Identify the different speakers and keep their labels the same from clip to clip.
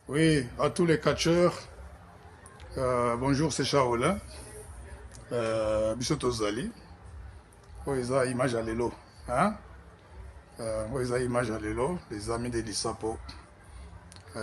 Speaker 1: Oui, à tous les catcheurs, bonjour, c'est Shaolin. Biso tozali, oyo eza image ya lelo, hein? Oyo eza image ya lelo, les amis de l'ISAPO,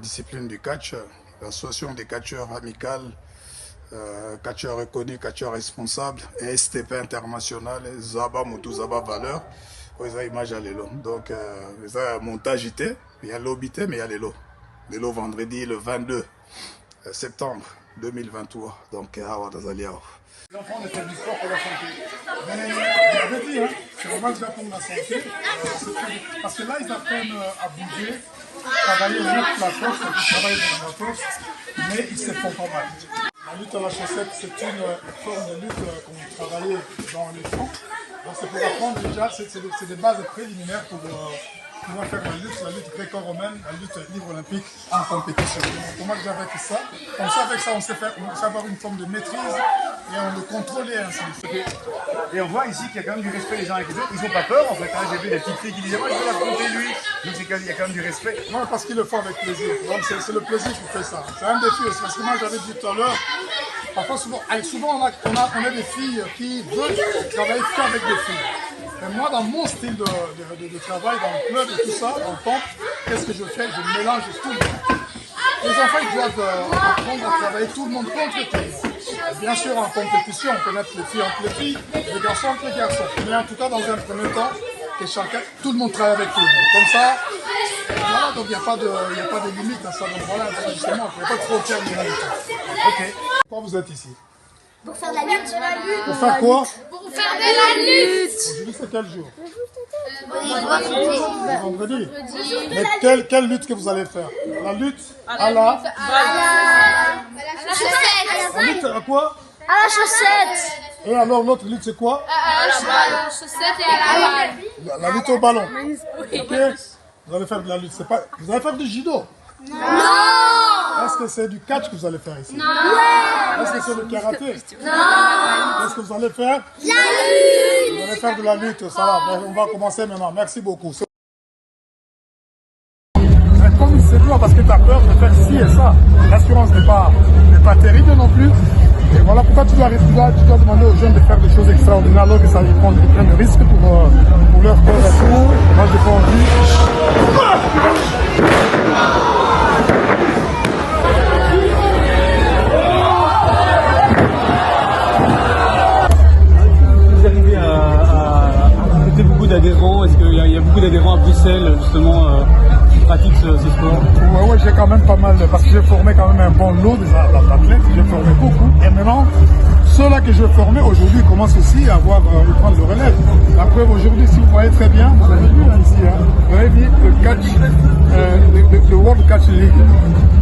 Speaker 1: discipline du catch, l'association des catcheurs amicales, catcheurs reconnus, catcheurs responsables, et STP international, Zaba Moutou Zaba Valeur, oyo eza image ya lelo. Donc, eza montage ité, il y a l'obité, mais il y a lelo. Lelo vendredi le 22 septembre 2023. Donc, awa tazali awa.
Speaker 2: Les enfants ne font du sport pour la santé. Mais j'avais dit, hein, c'est vraiment déjà pour la santé. Parce que là, ils apprennent à bouger, travailler juste la force, travailler dans la force, mais ils se font pas mal. La lutte à la chaussette, c'est une forme de lutte qu'on travaille dans les champs. Donc c'est pour apprendre déjà, c'est des bases préliminaires pour pouvoir faire la lutte gréco-romaine, la lutte libre olympique en compétition. Pour moi, j'avais fait ça. Comme ça, avec ça, on sait avoir une forme de maîtrise et on le contrôler ainsi de suite.
Speaker 3: Et on voit ici qu'il y a quand même du respect les uns avec les autres. Ils n'ont pas peur en fait. Hein. J'ai vu des petites filles qui disaient moi je veux l'affronter lui. Donc il y a quand même du respect.
Speaker 2: Non, parce qu'ils le font avec plaisir. Donc c'est le plaisir qui fait ça. C'est un défi aussi. Parce que moi j'avais dit tout à l'heure, parfois souvent on a des filles qui veulent travailler qu'avec des filles. Et moi dans mon style de travail, dans le club et tout ça, dans le temps, qu'est-ce que je fais? Je mélange tout le monde. Les enfants ils doivent apprendre à travailler tout le monde contre tout le monde. Bien sûr, en compétition, on peut mettre les filles entre les filles, les garçons entre les garçons. Mais en tout cas, dans un premier temps, que chacun, tout le monde travaille avec tout le monde. Comme ça, voilà, donc il n'y a pas de limite à ça. Donc voilà, justement, il n'y a pas de frontières ni rien du tout. Ok. Pourquoi vous êtes ici?
Speaker 4: Pour faire de la lutte.
Speaker 2: Pour faire quoi?
Speaker 4: Pour faire de la lutte.
Speaker 2: Aujourd'hui, c'est quel jour?
Speaker 4: Vendredi.
Speaker 2: Vendredi. Mais quelle lutte que vous allez faire? La lutte à la
Speaker 4: chaussette.
Speaker 2: La lutte à quoi?
Speaker 4: À la chaussette.
Speaker 2: Et alors l'autre lutte c'est quoi?
Speaker 4: À la chaussette et à la balle.
Speaker 2: La lutte au ballon. Ok. Vous allez faire de la lutte. C'est pas. Vous allez faire du judo?
Speaker 4: Non.
Speaker 2: Est-ce que c'est du catch que vous allez faire ici?
Speaker 4: Non.
Speaker 2: Est-ce que c'est le karaté?
Speaker 4: Non.
Speaker 2: Qu'est-ce que vous allez faire?
Speaker 4: La lutte.
Speaker 2: Vous allez faire de la lutte. Ça va. On va commencer maintenant. Merci beaucoup. Comme c'est dur parce que tu as peur de faire ci et ça. L'assurance n'est pas terrible non plus. Et voilà pourquoi tu dois demander aux jeunes de faire des choses extraordinaires alors que ça ils prennent des risques pour leur corps et tout. Moi j'ai pas envie.
Speaker 3: Vous arrivez à recruter beaucoup d'adhérents. Est-ce qu'il y a beaucoup d'adhérents à Bruxelles justement qui pratiquent ce sport?
Speaker 2: Ouais, j'ai quand même pas mal, parce que j'ai formé quand même un bon lot d'athlètes, j'ai formé beaucoup. Et maintenant, ceux-là que j'ai formés aujourd'hui commencent aussi à prendre le relève. La preuve aujourd'hui, si vous voyez très bien, vous avez vu là, ici, hein, vous avez vu le catch, le World Catch League.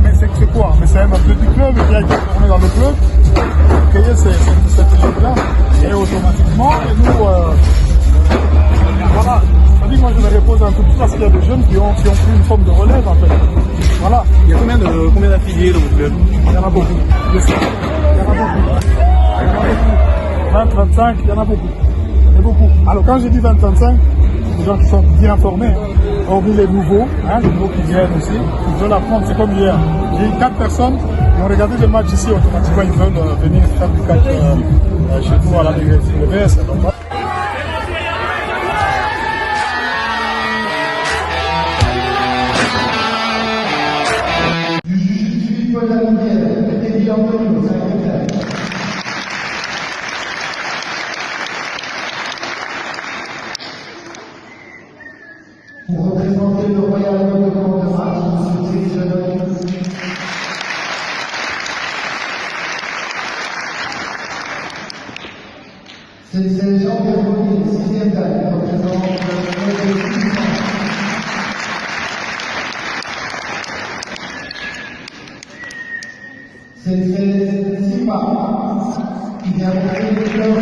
Speaker 2: Mais c'est quoi? Mais c'est un athlète du club qui a été formé dans le club, qui a créé cette ligue-là. Et automatiquement, et nous, voilà. Moi je me repose un tout petit peu parce qu'il y a des jeunes qui ont pris une forme de relève en fait. Voilà.
Speaker 3: Il y a combien d'affiliés dans votre club?
Speaker 2: Il y en a beaucoup. Je sais. Il y en a beaucoup. Il y en a beaucoup. 20, 25, il y en a beaucoup. Il y en a beaucoup. Alors quand je dis 20, 25, c'est des gens qui sont bien formés. Hein. Hormis les nouveaux qui viennent aussi. Ils veulent apprendre, c'est comme hier. J'ai eu 4 personnes qui ont regardé le match ici, automatiquement ils veulent venir faire du catch chez nous à la WS.
Speaker 5: Pour représenter le Royal Gouvernement de Martinique, c'est Jean-Pierre Bonnier, 6e dame, représentant le c'est Simba, qui vient représenter le club.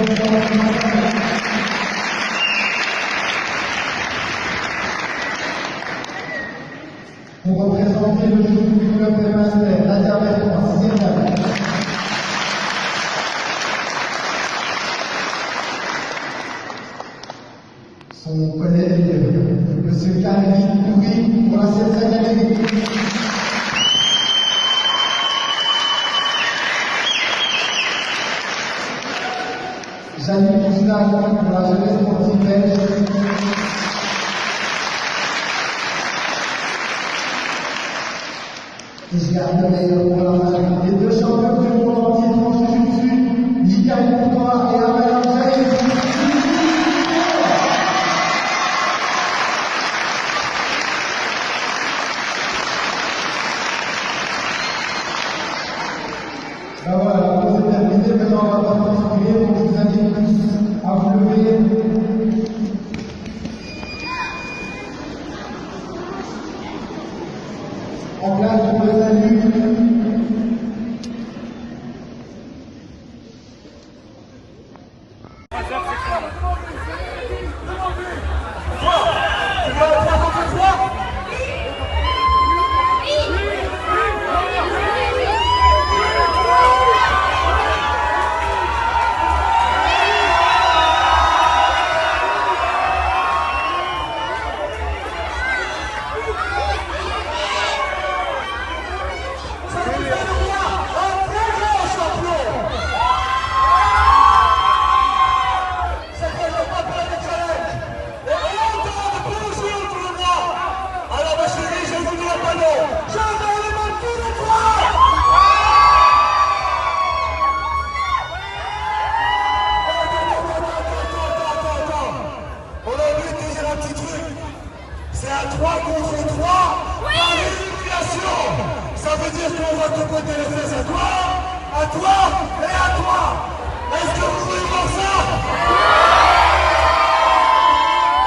Speaker 5: Pour représenter le jeu du club des Masters, l'intervention, 6e dame. Son collègue, M. Carly Toury, pour la 16e année. Salut Gustave pour la jeunesse sportive belge. Et je garde le meilleur pour la fin. Les deux champions du monde en titre en jiu-jitsu, Mikael Courtois et Amel André. Ben voilà, donc c'est terminé. Maintenant, on va pas continuer. Donc, je vous invite tous à vous lever. En place pour le salut.
Speaker 6: C'est à 3 contre 3 par élimination. Ça veut dire qu'on va te côté les fesses à toi et à toi. Est-ce que vous voulez voir ça?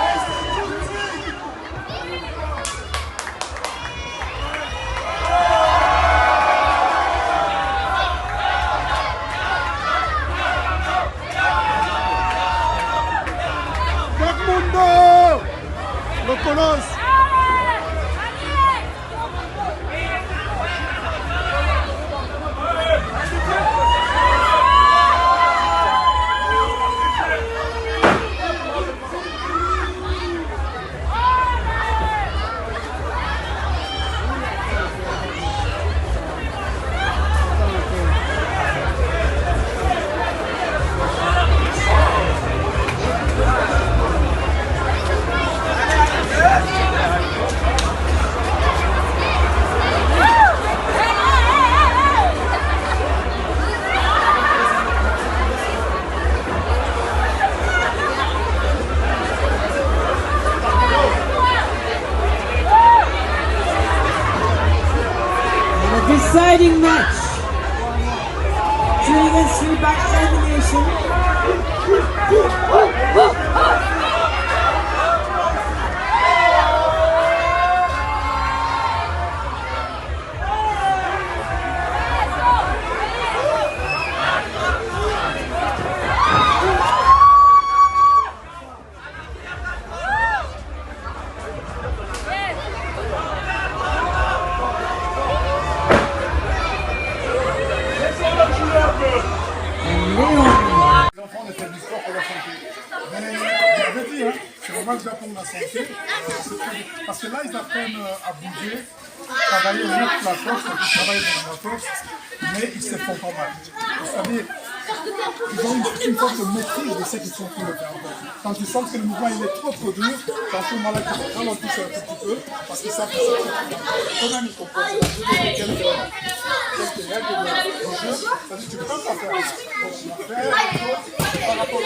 Speaker 6: Et c'est tout de suite.
Speaker 2: Mundo! Lo conoce.
Speaker 7: Deciding match. 3 against 3 back elimination.
Speaker 2: Les enfants, on fait du sport pour leur santé. Mais je vais dire, c'est vraiment déjà pour la santé. Parce que là, ils apprennent à bouger, travailler juste la force, travailler dans la force, mais ils se font pas mal. C'est-à-dire, ils ont une forme de maîtrise de ce qu'ils sont en train de faire. Quand ils sentent que le mouvement il est trop dur, quand ils sont malades, ils ralentissent un tout petit peu, parce qu'ils savent que c'est quand même, ils comprennent. Quelques règles de jeu, c'est-à-dire que tu ne peux pas faire ça. Donc, tu vas faire par rapport à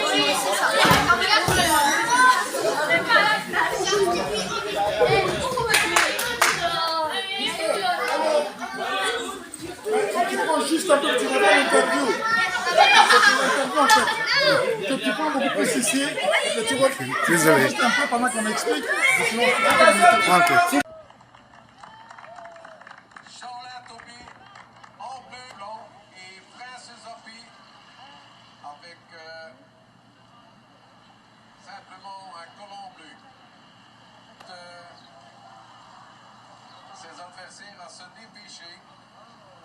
Speaker 2: quand tu prends juste un peu, tu regardes l'interview. C'est une interview en fait. Que tu prends beaucoup plus ici, et tu vois juste un peu pendant qu'on explique. Et sinon,
Speaker 6: Charles Topi en bleu, blanc et Francis Opie avec simplement un colon bleu. Ses adversaires à se dépêcher,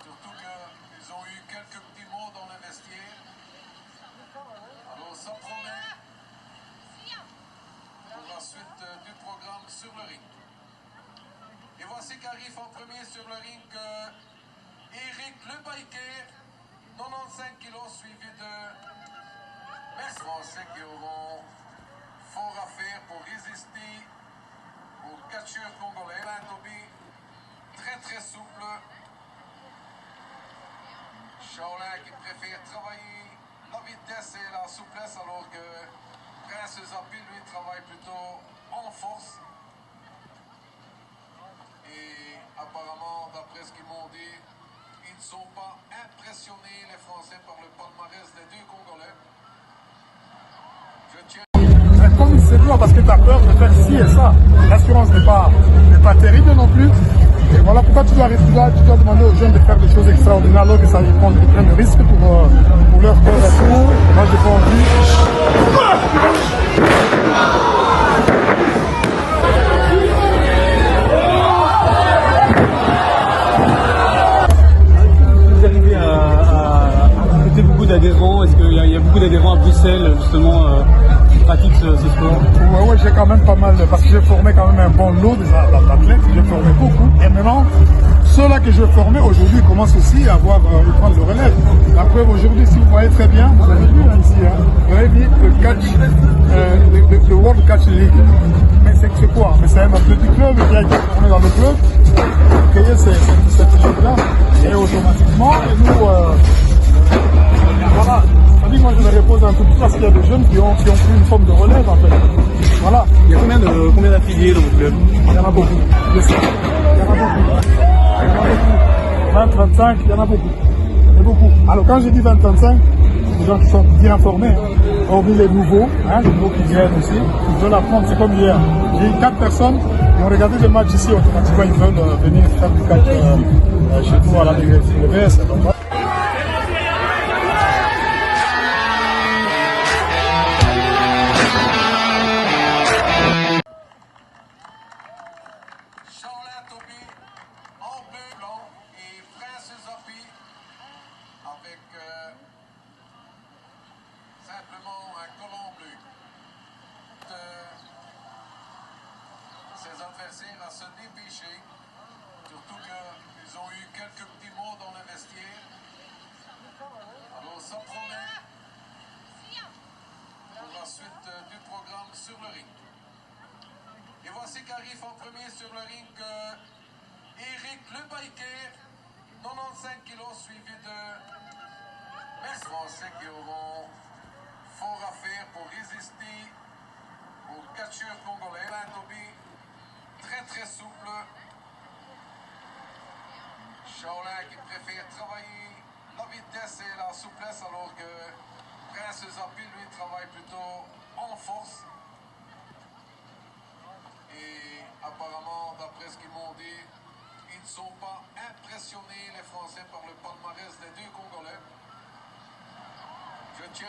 Speaker 6: surtout qu'ils ont eu quelques petits mots dans le vestiaire. Alors ça promet pour la suite du programme sur le ring. Et voici qu'arrive en premier sur le ring Eric Le Biker, 95 kilos, suivi de Mercedes.
Speaker 8: Français qui auront fort à faire pour résister aux catcheurs congolais. Alain Toby, très souple. Shaolin qui préfère travailler la vitesse et la souplesse alors que Prince Zapi lui travaille plutôt en force. Et apparemment, d'après ce qu'ils m'ont dit, ils ne sont pas impressionnés, les Français, par le palmarès des deux Congolais. Je tiens.
Speaker 2: Comme c'est dur parce que tu as peur de faire ci et ça, l'assurance n'est pas terrible non plus. Et voilà pourquoi tu dois demander aux jeunes de faire des choses extraordinaires alors que ça ils prennent des risques pour leur corps et tout. Moi j'ai pas envie.
Speaker 3: Vous arrivez à recruter beaucoup d'adhérents? Est-ce qu'il y a beaucoup d'adhérents à Bruxelles justement qui pratiquent ce sport?
Speaker 2: Ouais, j'ai quand même pas mal, parce que j'ai formé quand même un bon lot d'athlètes, j'ai formé beaucoup. Et maintenant, ceux-là que je formais aujourd'hui commencent aussi à prendre le relève. La preuve aujourd'hui, si vous voyez très bien, vous avez vu hein, ici, hein, vous avez vu le catch, le World Catch League. Mais c'est quoi? Mais c'est un athlétique club qui a été formé dans le club, qui a créé cette ligue-là, et automatiquement, et nous, voilà. C'est-à-dire moi je me repose un peu plus parce qu'il y a des jeunes qui ont pris une forme de relève en fait. Voilà.
Speaker 3: Il y a combien d'affiliés dans votre club?
Speaker 2: Il y en a beaucoup. Je sais. Il y en a beaucoup. Il y en a beaucoup. 20, 25, il y en a beaucoup. Il y en a beaucoup. Alors quand je dis 20, 25, c'est des gens qui sont bien formés. Hein. Hormis les nouveaux qui viennent aussi, ils veulent apprendre, c'est comme hier. J'ai eu 4 personnes qui ont regardé le match ici, automatiquement ils veulent venir faire du catch chez nous à la BS.
Speaker 8: Shaolin Toby en bleu, blanc et Prince Zapi avec simplement un collant bleu. Ses adversaires à se dépêcher, surtout qu'ils ont eu quelques petits mots dans le vestiaire. Alors ça promet pour la suite du programme sur le ring. Et voici qu'arrive en premier sur le ring Eric Le Biker, 95 kilos, suivi de les Français qui auront fort à faire pour résister aux catcheurs congolais. Alain Toby, très souple. Shaolin qui préfère travailler la vitesse et la souplesse alors que Prince Zapi lui travaille plutôt en force. Et apparemment, d'après ce qu'ils m'ont dit, ils ne sont pas impressionnés, les Français, par le palmarès des deux Congolais. Je tiens